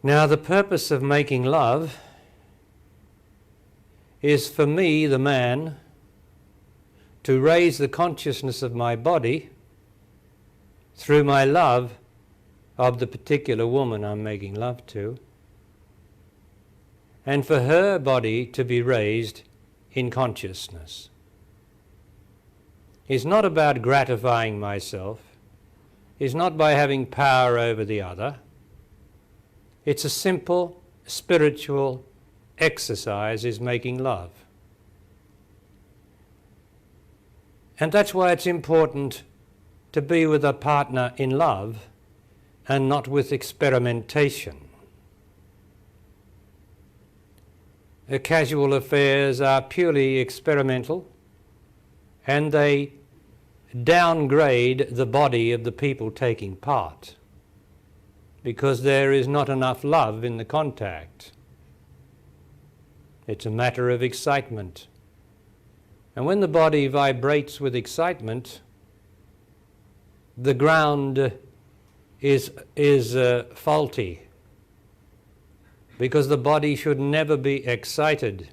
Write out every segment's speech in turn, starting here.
Now, the purpose of making love is for me, the man, to raise the consciousness of my body through my love of the particular woman I'm making love to, and for her body to be raised in consciousness. It's not about gratifying myself. It's not by having power over the other. It's a simple spiritual exercise, is making love. And that's why it's important to be with a partner in love and not with experimentation. Casual affairs are purely experimental, and they downgrade the body of the people taking part, because there is not enough love in the contact. It's a matter of excitement. And when the body vibrates with excitement, the ground is faulty, because the body should never be excited.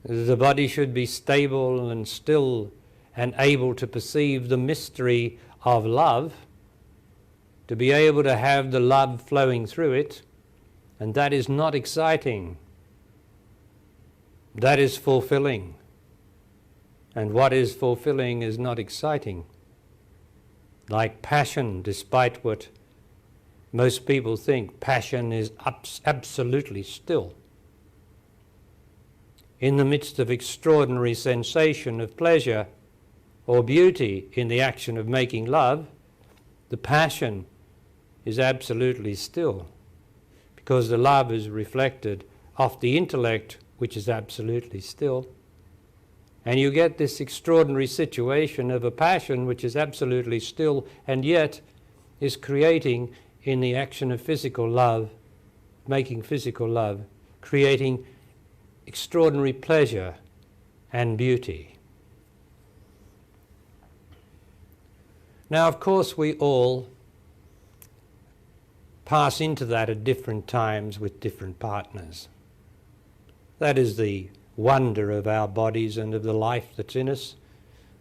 The body should be stable and still and able to perceive the mystery of love, to be able to have the love flowing through it, and that is not exciting. That is fulfilling. And what is fulfilling is not exciting. Like passion, despite what most people think, passion is absolutely still. In the midst of extraordinary sensation of pleasure or beauty in the action of making love, the passion is absolutely still, because the love is reflected off the intellect, which is absolutely still. And you get this extraordinary situation of a passion which is absolutely still and yet is creating, in the action of physical love, making physical love, creating extraordinary pleasure and beauty. Now, of course, we all pass into that at different times with different partners. That is the wonder of our bodies and of the life that's in us,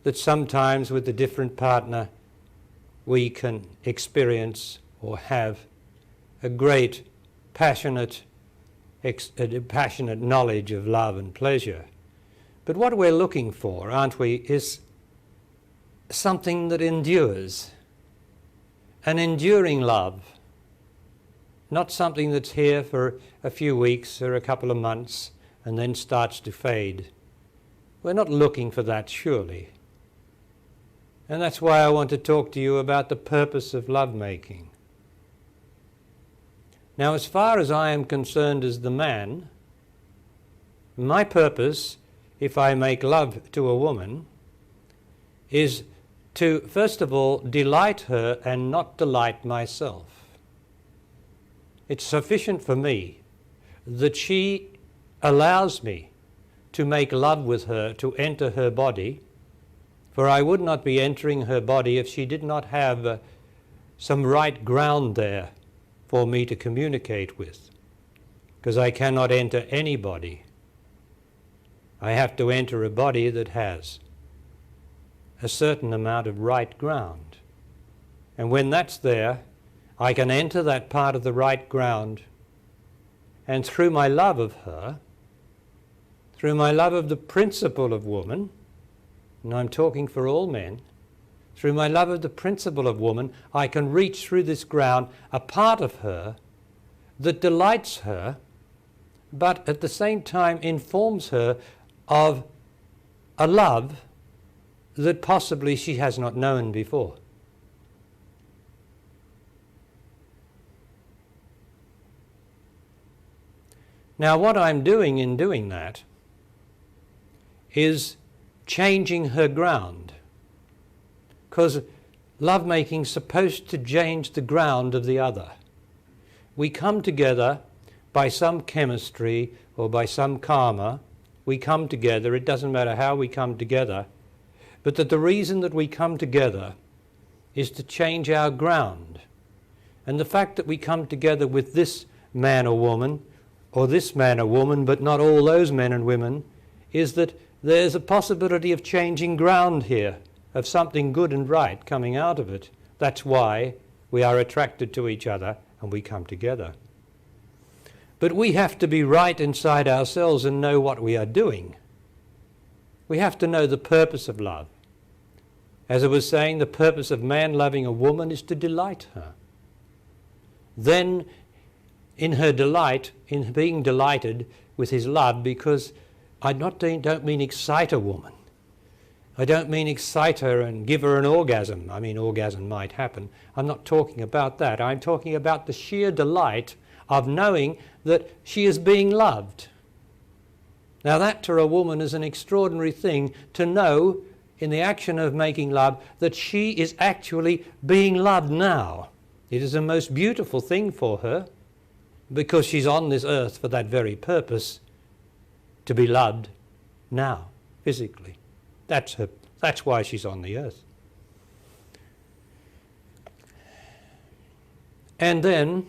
that sometimes with a different partner we can experience or have a great passionate knowledge of love and pleasure. But what we're looking for, aren't we, is something that endures, an enduring love, not something that's here for a few weeks or a couple of months and then starts to fade. We're not looking for that, surely. And that's why I want to talk to you about the purpose of lovemaking. Now, as far as I am concerned as the man, my purpose, if I make love to a woman, is to, first of all, delight her and not delight myself. It's sufficient for me that she allows me to make love with her, to enter her body, for I would not be entering her body if she did not have some right ground there for me to communicate with, because I cannot enter any body. I have to enter a body that has a certain amount of right ground. And when that's there, I can enter that part of the right ground, and through my love of her, through my love of the principle of woman, and I'm talking for all men, through my love of the principle of woman, I can reach through this ground a part of her that delights her, but at the same time informs her of a love that possibly she has not known before. Now, what I'm doing in doing that is changing her ground, because lovemaking is supposed to change the ground of the other. We come together by some chemistry or by some karma. We come together, it doesn't matter how we come together, but that the reason that we come together is to change our ground. And the fact that we come together with this man or woman, or this man or woman, but not all those men and women, is that there's a possibility of changing ground here, of something good and right coming out of it. That's why we are attracted to each other and we come together. But we have to be right inside ourselves and know what we are doing. We have to know the purpose of love. As I was saying, the purpose of man loving a woman is to delight her. Then, in her delight, in being delighted with his love, because I don't mean excite a woman. I don't mean excite her and give her an orgasm. I mean, orgasm might happen. I'm not talking about that. I'm talking about the sheer delight of knowing that she is being loved. Now that to a woman is an extraordinary thing, to know in the action of making love that she is actually being loved now. It is a most beautiful thing for her, because she's on this earth for that very purpose, to be loved now, physically. That's why she's on the earth. And then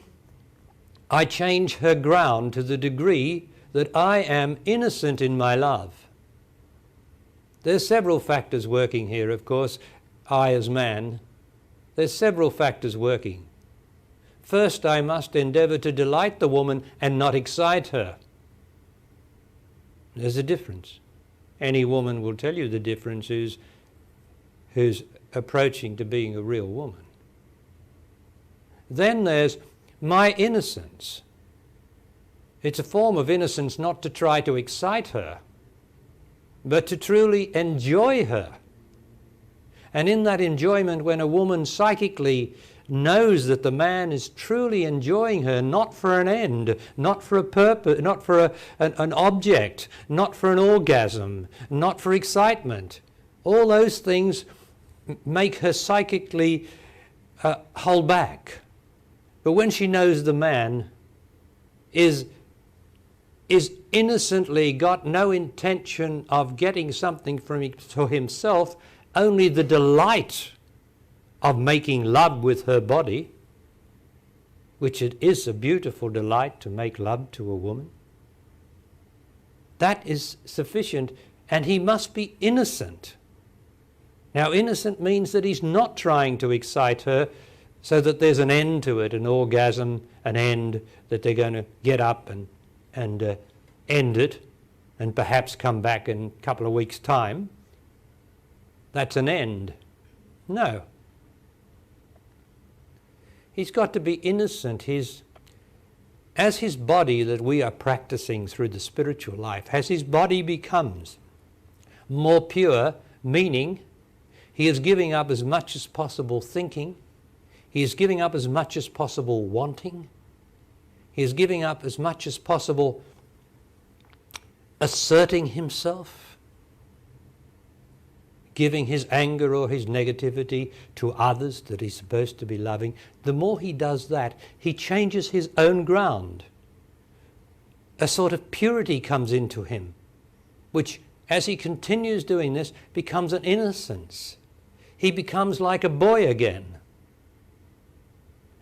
I change her ground to the degree that I am innocent in my love. There's several factors working here, of course. I as man, there's several factors working. First, I must endeavour to delight the woman and not excite her. There's a difference. Any woman will tell you the difference who's approaching to being a real woman. Then there's my innocence. It's a form of innocence not to try to excite her, but to truly enjoy her. And in that enjoyment, when a woman psychically knows that the man is truly enjoying her, not for an end, not for a purpose, not for an object, not for an orgasm, not for excitement, all those things make her psychically hold back. But when she knows the man is innocently got no intention of getting something for himself, only the delight of making love with her body, which it is a beautiful delight to make love to a woman, that is sufficient, and he must be innocent. Now, innocent means that he's not trying to excite her so that there's an end to it, an orgasm, an end, that they're going to get up and end it and perhaps come back in a couple of weeks' time. That's an end. No. He's got to be innocent. As his body that we are practicing through the spiritual life, as his body becomes more pure, meaning he is giving up as much as possible thinking, he is giving up as much as possible wanting, he is giving up as much as possible asserting himself, giving his anger or his negativity to others that he's supposed to be loving. The more he does that, he changes his own ground. A sort of purity comes into him, which, as he continues doing this, becomes an innocence. He becomes like a boy again.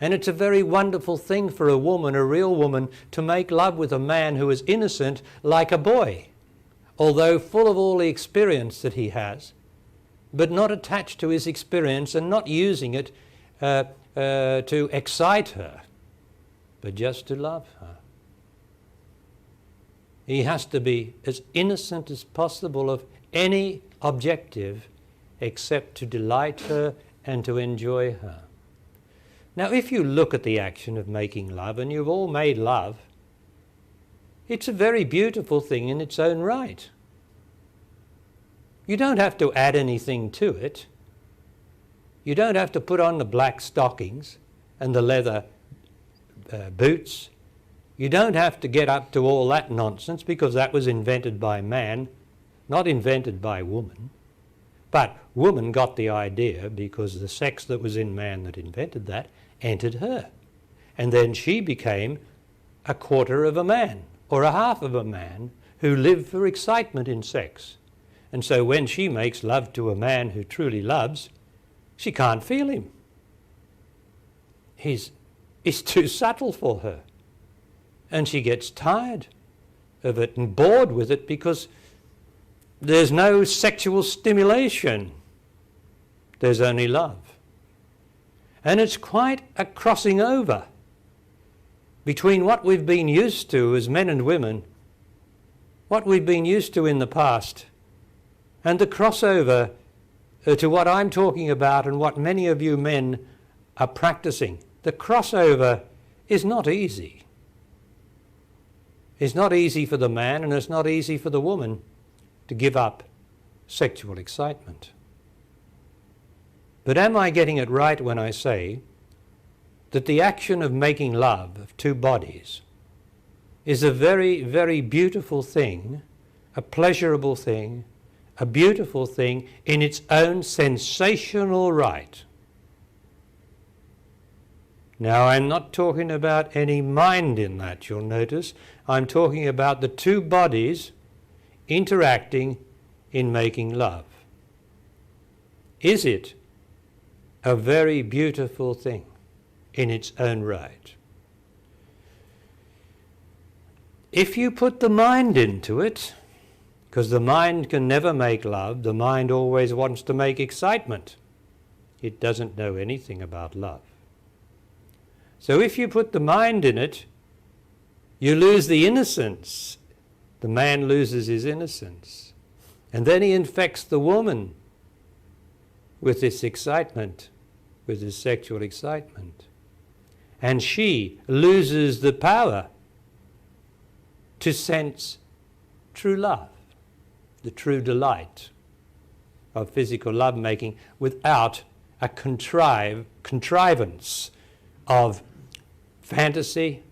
And it's a very wonderful thing for a woman, a real woman, to make love with a man who is innocent like a boy, although full of all the experience that he has, but not attached to his experience and not using it to excite her, but just to love her. He has to be as innocent as possible of any objective except to delight her and to enjoy her. Now, if you look at the action of making love, and you've all made love, it's a very beautiful thing in its own right. You don't have to add anything to it. You don't have to put on the black stockings and the leather boots. You don't have to get up to all that nonsense, because that was invented by man, not invented by woman. But woman got the idea because the sex that was in man that invented that entered her. And then she became a quarter of a man or a half of a man who lived for excitement in sex. And so when she makes love to a man who truly loves, she can't feel him. He's is too subtle for her. And she gets tired of it and bored with it because there's no sexual stimulation. There's only love. And it's quite a crossing over between what we've been used to as men and women, what we've been used to in the past, and the crossover to what I'm talking about and what many of you men are practicing. The crossover is not easy. It's not easy for the man and it's not easy for the woman to give up sexual excitement. But am I getting it right when I say that the action of making love of two bodies is a very, very beautiful thing, a pleasurable thing, a beautiful thing in its own sensational right? Now, I'm not talking about any mind in that, you'll notice. I'm talking about the two bodies interacting in making love. Is it a very beautiful thing in its own right? If you put the mind into it, because the mind can never make love, the mind always wants to make excitement. It doesn't know anything about love. So if you put the mind in it, you lose the innocence. The man loses his innocence. And then he infects the woman with this excitement, with this sexual excitement. And she loses the power to sense true love, the true delight of physical lovemaking without a contrivance of fantasy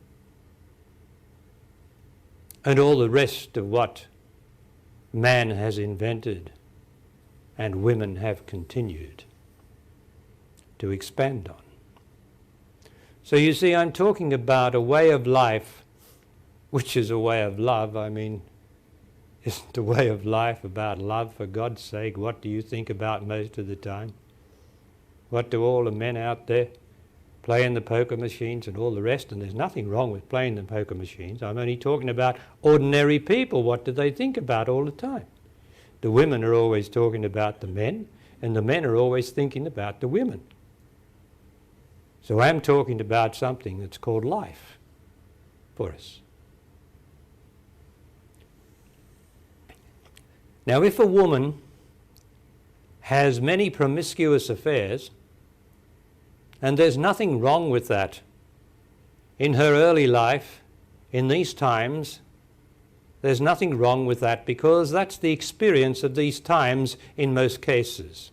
and all the rest of what man has invented and women have continued to expand on. So you see, I'm talking about a way of life which is a way of love. I mean, isn't a way of life about love, for God's sake? What do you think about most of the time? What do all the men out there playing the poker machines and all the rest? And there's nothing wrong with playing the poker machines. I'm only talking about ordinary people. What do they think about all the time? The women are always talking about the men, and the men are always thinking about the women. So I'm talking about something that's called life for us. Now, if a woman has many promiscuous affairs, and there's nothing wrong with that, in her early life, in these times, there's nothing wrong with that, because that's the experience of these times in most cases.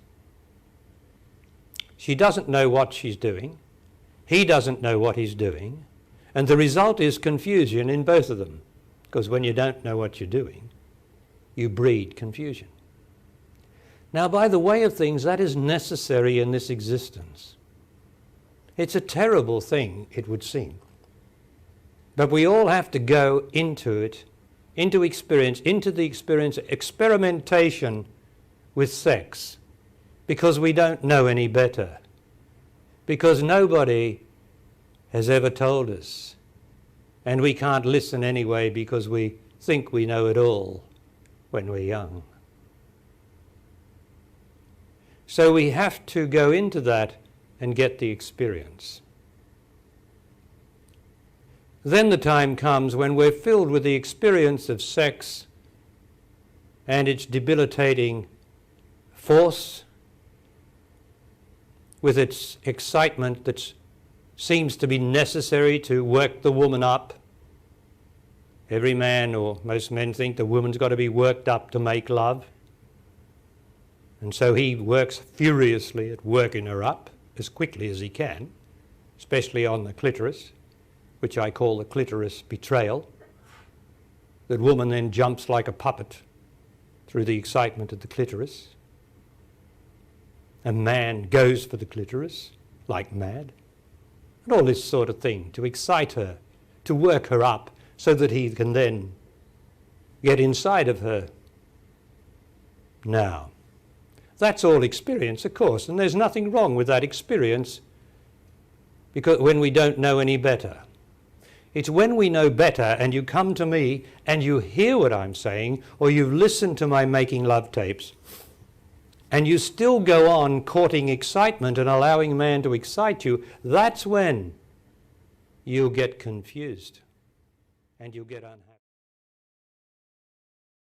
She doesn't know what she's doing. He doesn't know what he's doing. And the result is confusion in both of them, because when you don't know what you're doing, you breed confusion. Now, by the way of things, that is necessary in this existence. It's a terrible thing, it would seem. But we all have to go into it, into the experience, experimentation with sex, because we don't know any better. Because nobody has ever told us. And we can't listen anyway because we think we know it all when we're young. So we have to go into that and get the experience. Then the time comes when we're filled with the experience of sex and its debilitating force, with its excitement that seems to be necessary to work the woman up. Every man, or most men, think the woman's got to be worked up to make love. And so he works furiously at working her up as quickly as he can, especially on the clitoris, which I call the clitoris betrayal. That woman then jumps like a puppet through the excitement of the clitoris. A man goes for the clitoris like mad. And all this sort of thing to excite her, to work her up, so that he can then get inside of her. Now, that's all experience, of course, and there's nothing wrong with that experience, because when we don't know any better. It's when we know better and you come to me and you hear what I'm saying, or you've listened to my making love tapes, and you still go on courting excitement and allowing man to excite you, that's when you'll get confused and you'll get unhappy.